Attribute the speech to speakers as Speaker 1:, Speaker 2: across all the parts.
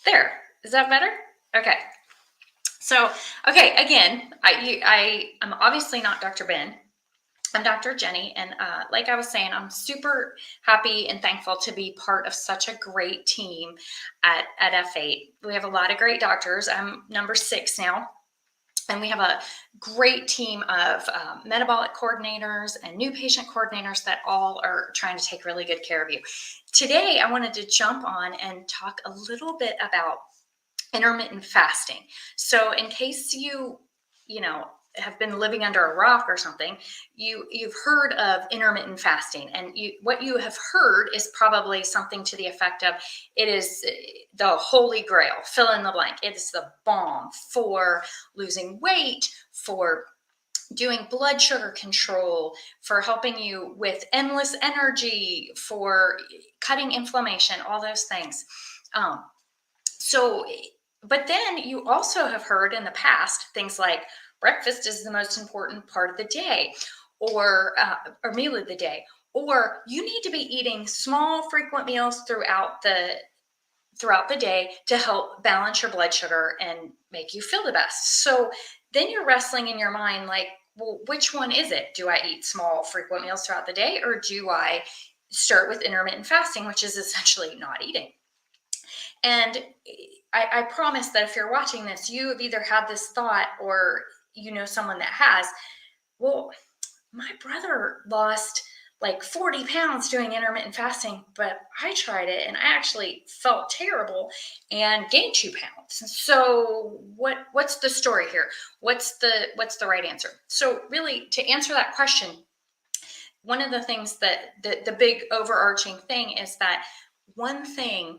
Speaker 1: There. Is that better? Okay. So, okay, again, I'm obviously not Dr. Ben. I'm Dr. Jenny, and like I was saying, I'm super happy and thankful to be part of such a great team at F8. We have a lot of great doctors. I'm number 6 now, and we have a great team of metabolic coordinators and new patient coordinators that all are trying to take really good care of you. Today, I wanted to jump on and talk a little bit about intermittent fasting. So in case you know, have been living under a rock or something, you've heard of intermittent fasting, and what you have heard is probably something to the effect of it is the holy grail, fill in the blank. It's the bomb for losing weight, for doing blood sugar control, for helping you with endless energy, for cutting inflammation, all those things. So but then you also have heard in the past things like breakfast is the most important part of the day, or meal of the day, or you need to be eating small frequent meals throughout the day to help balance your blood sugar and make you feel the best. So then you're wrestling in your mind like, well, which one is it? Do I eat small frequent meals throughout the day, or do I start with intermittent fasting, which is essentially not eating? And I promise that if you're watching this, you have either had this thought or you know someone that has. Well, my brother lost like 40 pounds doing intermittent fasting, but I tried it and I actually felt terrible and gained 2 pounds. So what's the story here? What's the right answer? So really, to answer that question, one of the things that the big overarching thing is that one thing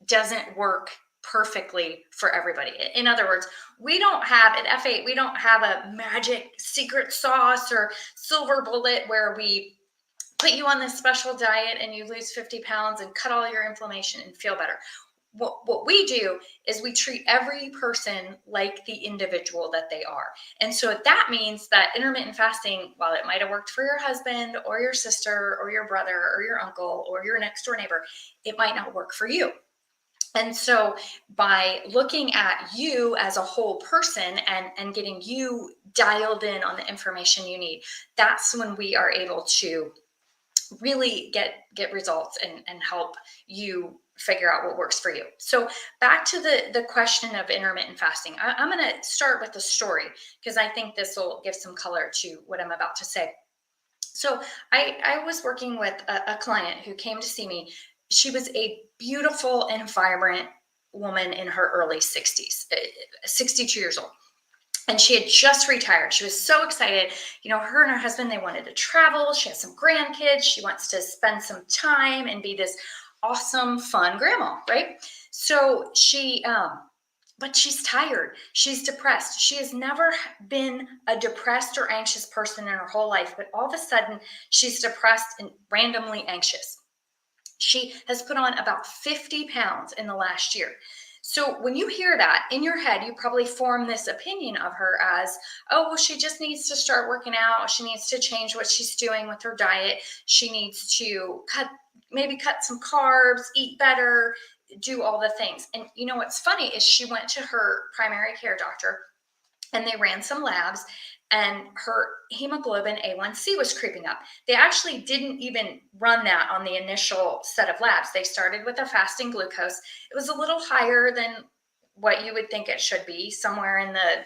Speaker 1: doesn't work perfectly for everybody. In other words, we don't have at F8, we don't have a magic secret sauce or silver bullet where we put you on this special diet and you lose 50 pounds and cut all your inflammation and feel better. What we do is we treat every person like the individual that they are. And so that means that intermittent fasting, while it might have worked for your husband or your sister or your brother or your uncle or your next door neighbor, it might not work for you. And so by looking at you as a whole person and getting you dialed in on the information you need, that's when we are able to really get results and help you figure out what works for you. So back to the question of intermittent fasting. I'm going to start with the story because I think this will give some color to what I'm about to say. So I was working with a client who came to see me. She was a beautiful and vibrant woman in her early 60s, 62 years old. And she had just retired. She was so excited. You know, her and her husband, they wanted to travel. She has some grandkids. She wants to spend some time and be this awesome, fun grandma, right? So but she's tired. She's depressed. She has never been a depressed or anxious person in her whole life, but all of a sudden she's depressed and randomly anxious. She has put on about 50 pounds in the last year. So when you hear that in your head, you probably form this opinion of her as, oh, well, she just needs to start working out. She needs to change what she's doing with her diet. She needs to maybe cut some carbs, eat better, do all the things. And you know what's funny is she went to her primary care doctor and they ran some labs, and her hemoglobin A1C was creeping up. They actually didn't even run that on the initial set of labs. They started with a fasting glucose. It was a little higher than what you would think it should be, somewhere in the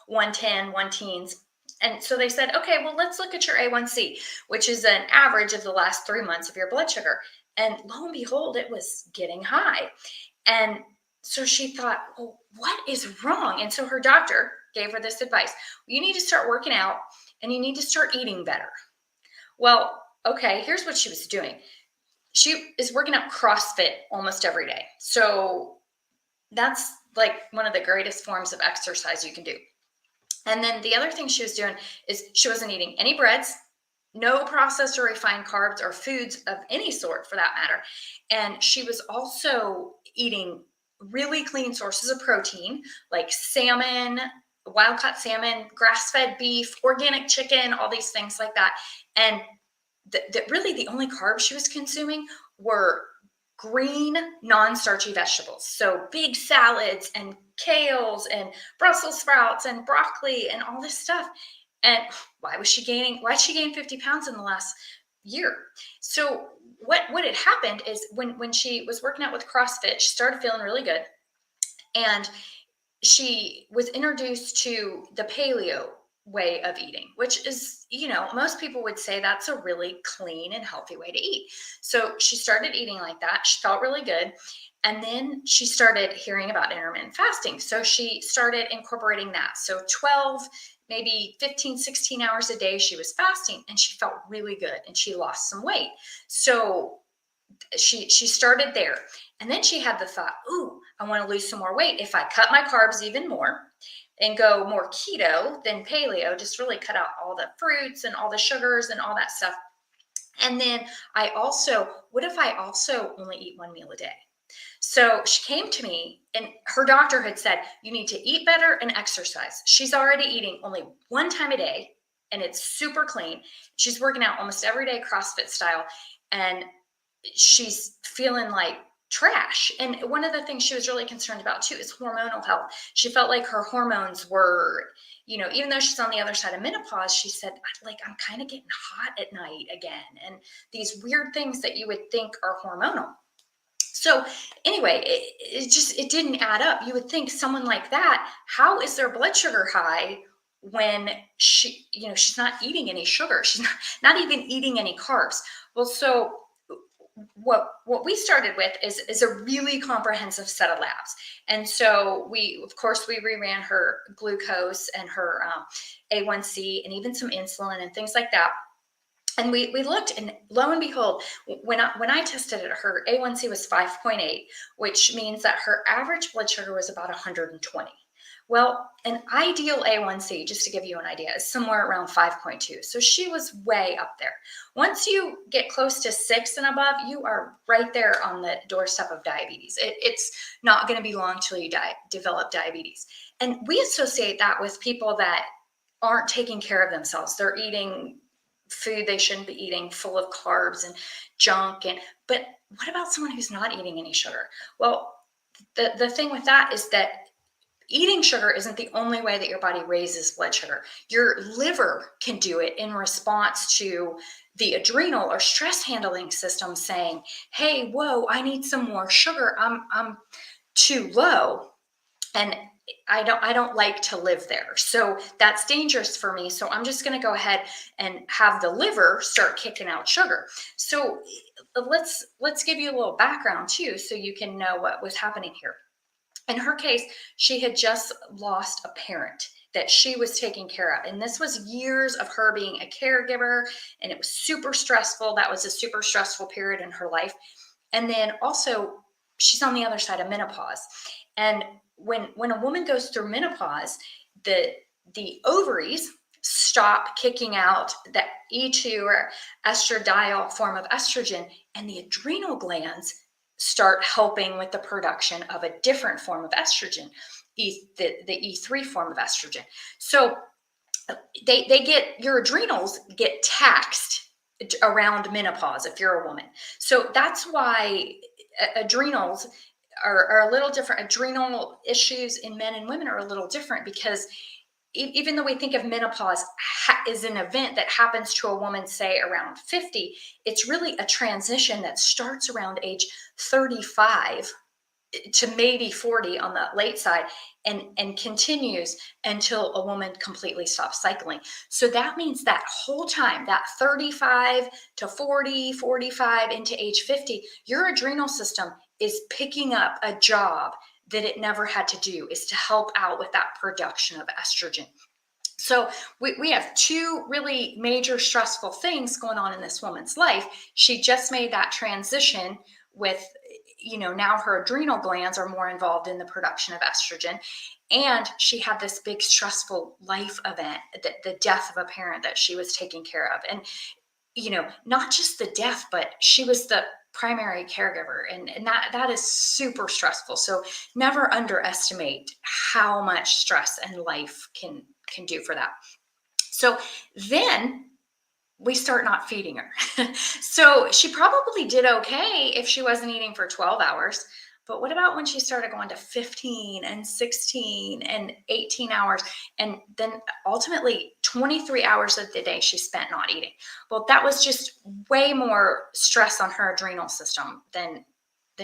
Speaker 1: 110, 1 teens. And so they said, okay, well, let's look at your A1C, which is an average of the last 3 months of your blood sugar. And lo and behold, it was getting high. And so she thought, well, what is wrong? And so her doctor gave her this advice. You need to start working out and you need to start eating better. Well, okay, here's what she was doing. She is working out CrossFit almost every day. So that's like one of the greatest forms of exercise you can do. And then the other thing she was doing is she wasn't eating any breads, no processed or refined carbs or foods of any sort for that matter. And she was also eating really clean sources of protein like salmon, wild caught salmon, grass-fed beef, organic chicken, all these things like that. And really the only carbs she was consuming were green, non-starchy vegetables. So big salads and kales and Brussels sprouts and broccoli and all this stuff. And why'd she gain 50 pounds in the last year? So what had happened is when she was working out with CrossFit, she started feeling really good. And she was introduced to the paleo way of eating, which is, most people would say that's a really clean and healthy way to eat. So she started eating like that. She felt really good. And then she started hearing about intermittent fasting. So she started incorporating that. So 12, maybe 15, 16 hours a day, she was fasting, and she felt really good and she lost some weight. So she started there. And then she had the thought, ooh, I want to lose some more weight. If I cut my carbs even more and go more keto than paleo, just really cut out all the fruits and all the sugars and all that stuff. And then what if I also only eat one meal a day? So she came to me, and her doctor had said, you need to eat better and exercise. She's already eating only one time a day, and it's super clean. She's working out almost every day, CrossFit style. And she's feeling like trash. And one of the things she was really concerned about too is hormonal health. She felt like her hormones were, even though she's on the other side of menopause, she said, like, I'm kind of getting hot at night again. And these weird things that you would think are hormonal. So anyway, it didn't add up. You would think someone like that, how is their blood sugar high when she's not eating any sugar? She's not even eating any carbs. Well, so what we started with is a really comprehensive set of labs. And so we reran her glucose and her A1C and even some insulin and things like that. And we looked, and lo and behold, when I tested it, her A1C was 5.8, which means that her average blood sugar was about 120. Well, an ideal A1C, just to give you an idea, is somewhere around 5.2. So she was way up there. Once you get close to 6 and above, you are right there on the doorstep of diabetes. It's not going to be long till you develop diabetes. And we associate that with people that aren't taking care of themselves. They're eating food they shouldn't be eating, full of carbs and junk. But what about someone who's not eating any sugar? Well, the thing with that is that eating sugar isn't the only way that your body raises blood sugar. Your liver can do it in response to the adrenal or stress handling system saying, hey, whoa, I need some more sugar. I'm too low. And I don't like to live there. So that's dangerous for me. So I'm just going to go ahead and have the liver start kicking out sugar. So let's give you a little background too, so you can know what was happening here. In her case, she had just lost a parent that she was taking care of. And this was years of her being a caregiver, and it was super stressful. That was a super stressful period in her life. And then also, she's on the other side of menopause. And when a woman goes through menopause, the ovaries stop kicking out the E2 or estradiol form of estrogen, and the adrenal glands start helping with the production of a different form of estrogen, the E3 form of estrogen. So your adrenals get taxed around menopause if you're a woman. So that's why adrenals are a little different. Adrenal issues in men and women are a little different, because even though we think of menopause as an event that happens to a woman, say around 50, it's really a transition that starts around age 35 to maybe 40 on the late side, and continues until a woman completely stops cycling. So that means that whole time, that 35 to 40, 45 into age 50, your adrenal system is picking up a job that it never had to do, is to help out with that production of estrogen. So we have two really major stressful things going on in this woman's life. She just made that transition with, now her adrenal glands are more involved in the production of estrogen. And she had this big stressful life event, the death of a parent that she was taking care of. And, not just the death, but she was the primary caregiver. And that is super stressful. So never underestimate how much stress and life can do for that. So then we start not feeding her. So she probably did okay if she wasn't eating for 12 hours. But what about when she started going to 15 and 16 and 18 hours? And then ultimately 23 hours of the day she spent not eating. Well, that was just way more stress on her adrenal system than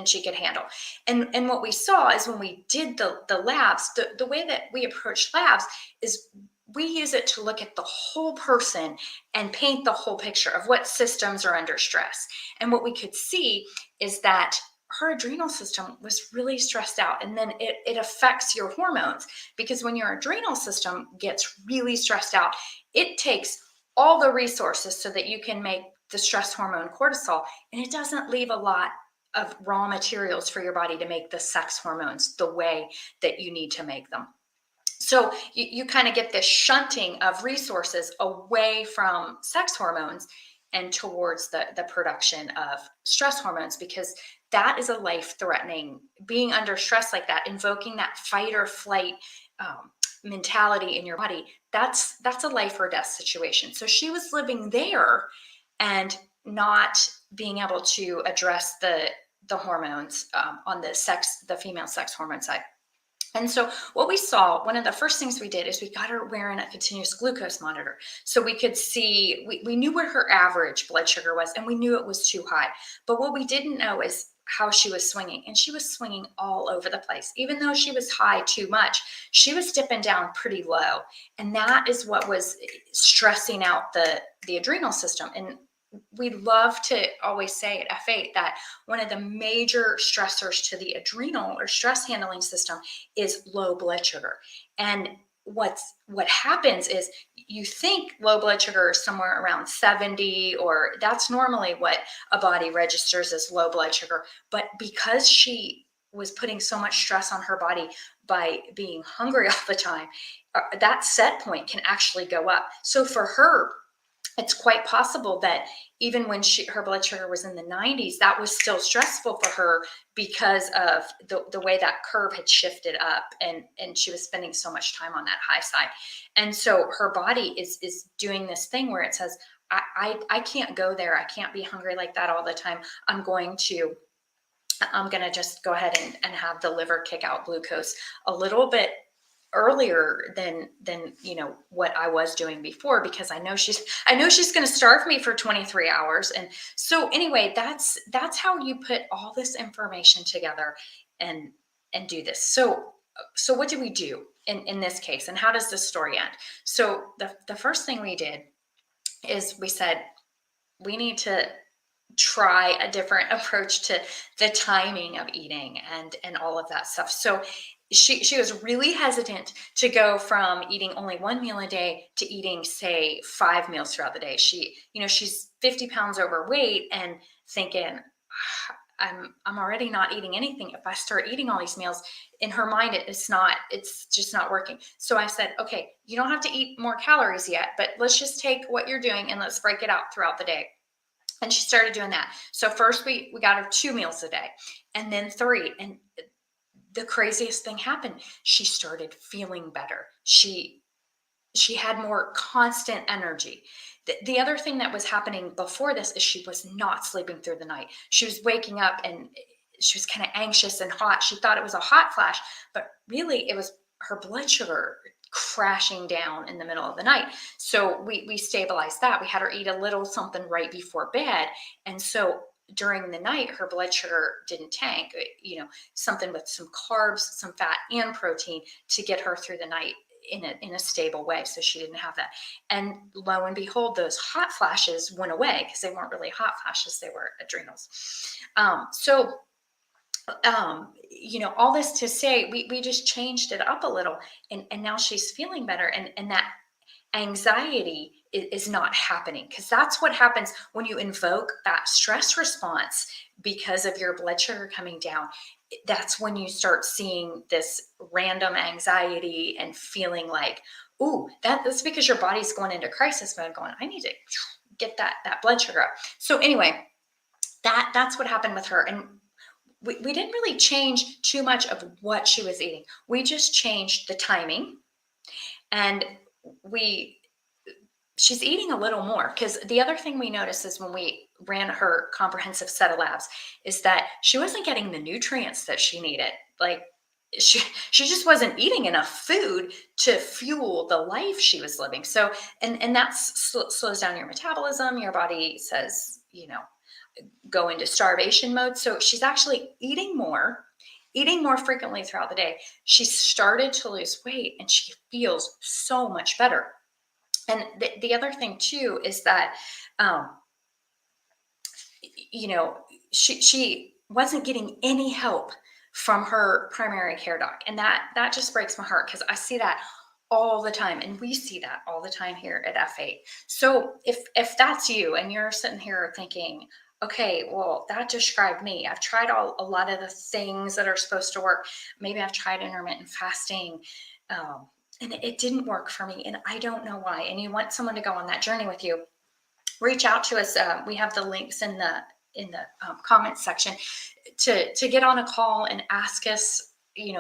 Speaker 1: she could handle. And what we saw is when we did the labs, the way that we approach labs is we use it to look at the whole person and paint the whole picture of what systems are under stress. And what we could see is that her adrenal system was really stressed out. And then it affects your hormones, because when your adrenal system gets really stressed out, it takes all the resources so that you can make the stress hormone cortisol, and it doesn't leave a lot of raw materials for your body to make the sex hormones the way that you need to make them. So you kind of get this shunting of resources away from sex hormones and towards the production of stress hormones, because that is a life threatening, being under stress like that, invoking that fight or flight mentality in your body. That's a life or death situation. So she was living there and not being able to address the hormones on the female sex hormone side. And so what we saw, one of the first things we did is we got her wearing a continuous glucose monitor. So we could see, we knew what her average blood sugar was, and we knew it was too high. But what we didn't know is how she was swinging. And she was swinging all over the place. Even though she was high too much, she was dipping down pretty low. And that is what was stressing out the adrenal system. And we love to always say at F8 that one of the major stressors to the adrenal or stress handling system is low blood sugar. And what happens is you think low blood sugar is somewhere around 70, or that's normally what a body registers as low blood sugar. But because she was putting so much stress on her body by being hungry all the time, that set point can actually go up. So for her, it's quite possible that even when her blood sugar was in the 90s, that was still stressful for her because of the way that curve had shifted up, and she was spending so much time on that high side. And so her body is doing this thing where it says, I can't go there. I can't be hungry like that all the time. I'm going to just go ahead and have the liver kick out glucose a little bit earlier than what I was doing before, because I know she's going to starve me for 23 hours. And so anyway, that's how you put all this information together and do this. So what did we do in this case, and how does this story end? So the first thing we did is we said we need to try a different approach to the timing of eating and all of that stuff. So she was really hesitant to go from eating only one meal a day to eating, say, 5 meals throughout the day. She's 50 pounds overweight and thinking, I'm already not eating anything. If I start eating all these meals, in her mind, it's just not working. So I said, okay, you don't have to eat more calories yet, but let's just take what you're doing and let's break it out throughout the day. And she started doing that. So first we got her 2 meals a day, and then 3. And the craziest thing happened. She started feeling better. She had more constant energy. The other thing that was happening before this is she was not sleeping through the night. She was waking up and she was kind of anxious and hot. She thought it was a hot flash, but really it was her blood sugar crashing down in the middle of the night. So we stabilized that. We had her eat a little something right before bed. And so during the night, her blood sugar didn't tank, something with some carbs, some fat, and protein to get her through the night in a stable way. So she didn't have that. And lo and behold, those hot flashes went away, because they weren't really hot flashes, they were adrenals. All this to say, we just changed it up a little, and now she's feeling better, and that anxiety is not happening, because that's what happens when you invoke that stress response because of your blood sugar coming down. That's when you start seeing this random anxiety and feeling like, ooh, that's because your body's going into crisis mode, going, I need to get that blood sugar up. So anyway, that's what happened with her. And we didn't really change too much of what she was eating. We just changed the timing, and we she's eating a little more, because the other thing we noticed is when we ran her comprehensive set of labs is that she wasn't getting the nutrients that she needed. Like she she just wasn't eating enough food to fuel the life she was living. So and that slows down your metabolism. Your body says, go into starvation mode. So she's actually eating more frequently throughout the day. She started to lose weight and she feels so much better. And the other thing too is that, um, you know, she wasn't getting any help from her primary care doc, and that just breaks my heart, because I see that all the time, and we see that all the time here at F8. So if that's you and you're sitting here thinking, okay, well, that described me. I've tried a lot of the things that are supposed to work. Maybe I've tried intermittent fasting. Um, and it didn't work for me, and I don't know why. And you want someone to go on that journey with you, reach out to us. We have the links in the comments section to get on a call and ask us,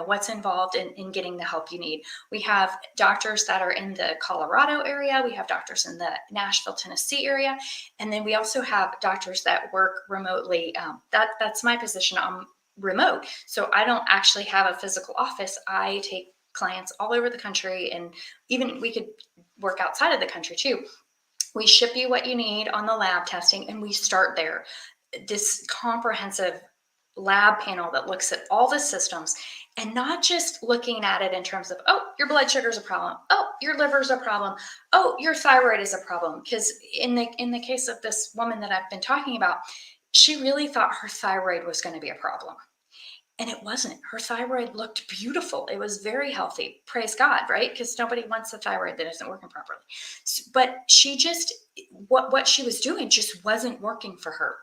Speaker 1: what's involved in getting the help you need. We have doctors that are in the Colorado area. We have doctors in the Nashville, Tennessee area. And then we also have doctors that work remotely. That's my position. I'm remote. So I don't actually have a physical office. I take clients all over the country, and even we could work outside of the country too. We ship you what you need on the lab testing, and we start there. This comprehensive lab panel that looks at all the systems, and not just looking at it in terms of, oh, your blood sugar is a problem, oh, your liver is a problem, oh, your thyroid is a problem. Because in the case of this woman that I've been talking about, she really thought her thyroid was going to be a problem. And it wasn't. Her thyroid looked beautiful. It was very healthy. Praise God, right? Because nobody wants a thyroid that isn't working properly. But she just, what she was doing just wasn't working for her.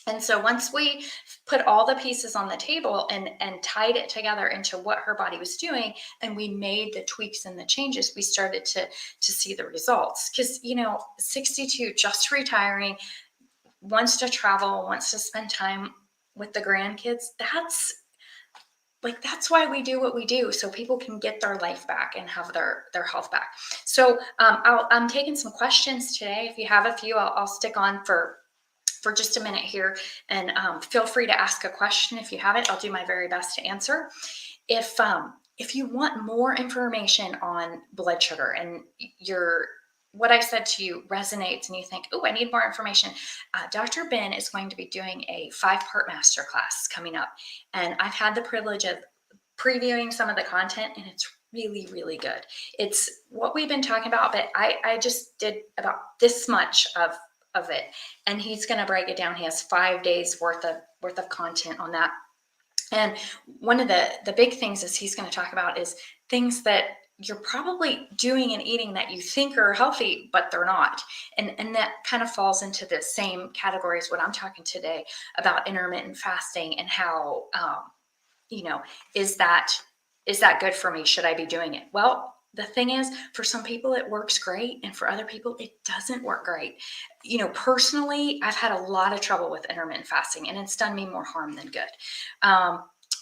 Speaker 1: And so once we put all the pieces on the table and tied it together into what her body was doing, and we made the tweaks and the changes, we started to see the results. Because 62, just retiring, wants to travel, wants to spend time with the grandkids. That's why we do what we do, so people can get their life back and have their health back. So I'm taking some questions today. If you have a few, I'll stick on for just a minute here, and feel free to ask a question. If you have it, I'll do my very best to answer. If you want more information on blood sugar, and what I said to you resonates, and you think, oh, I need more information, Dr. Ben is going to be doing a 5-part masterclass coming up. And I've had the privilege of previewing some of the content, and it's really, really good. It's what we've been talking about, but I just did about this much of it, and he's going to break it down. He has 5 days worth of content on that. And one of the big things is he's going to talk about is things that you're probably doing and eating that you think are healthy, but they're not. And that kind of falls into the same category as what I'm talking today about intermittent fasting, and how, is that good for me? Should I be doing it? Well, the thing is, for some people it works great, and for other people it doesn't work great. Personally, I've had a lot of trouble with intermittent fasting, and it's done me more harm than good.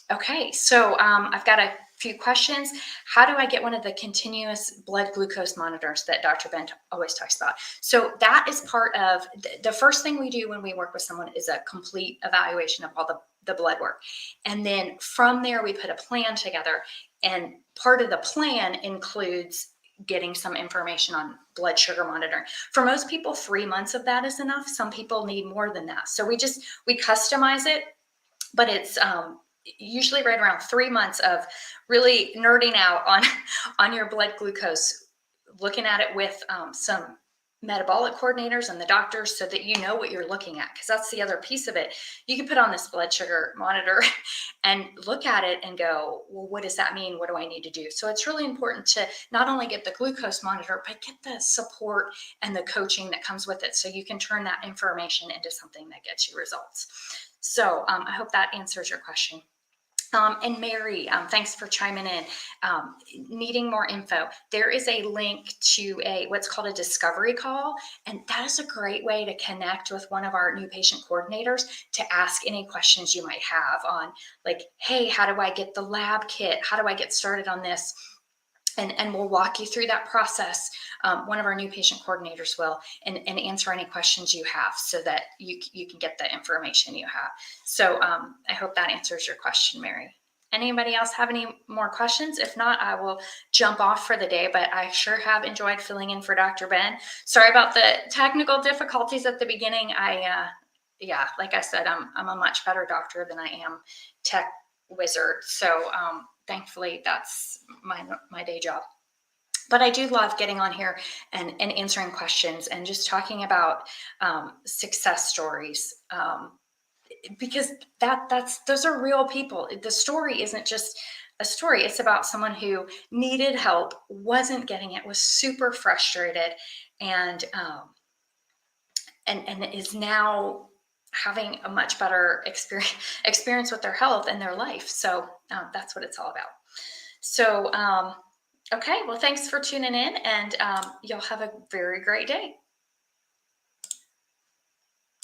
Speaker 1: Okay, so I've got a few questions. How do I get one of the continuous blood glucose monitors that Dr. Ben always talks about? So that is part of the first thing we do when we work with someone is a complete evaluation of all the blood work. And then from there, we put a plan together. And part of the plan includes getting some information on blood sugar monitoring. For most people, 3 months of that is enough. Some people need more than that. So we customize it, but it's usually right around 3 months of really nerding out on your blood glucose, looking at it with some metabolic coordinators and the doctors, so that you know what you're looking at. Because that's the other piece of it. You can put on this blood sugar monitor and look at it and go, well, what does that mean? What do I need to do? So it's really important to not only get the glucose monitor, but get the support and the coaching that comes with it, so you can turn that information into something that gets you results. So I hope that answers your question. And Mary, thanks for chiming in. Needing more info, there is a link to what's called a discovery call, and that is a great way to connect with one of our new patient coordinators to ask any questions you might have on, like, hey, how do I get the lab kit? How do I get started on this? and we'll walk you through that process. One of our new patient coordinators will, and answer any questions you have so that you can get the information you have. So I hope that answers your question, Mary. Anybody else have any more questions? If not, I will jump off for the day, but I sure have enjoyed filling in for Dr. Ben. Sorry about the technical difficulties at the beginning. Yeah, like I said, I'm a much better doctor than I am tech wizard. So thankfully that's my day job. But I do love getting on here and answering questions and just talking about success stories, because those are real people. The story isn't just a story. It's about someone who needed help, wasn't getting it, was super frustrated, and is now having a much better experience with their health and their life. So that's what it's all about. So okay, well, thanks for tuning in, and y'all have a very great day.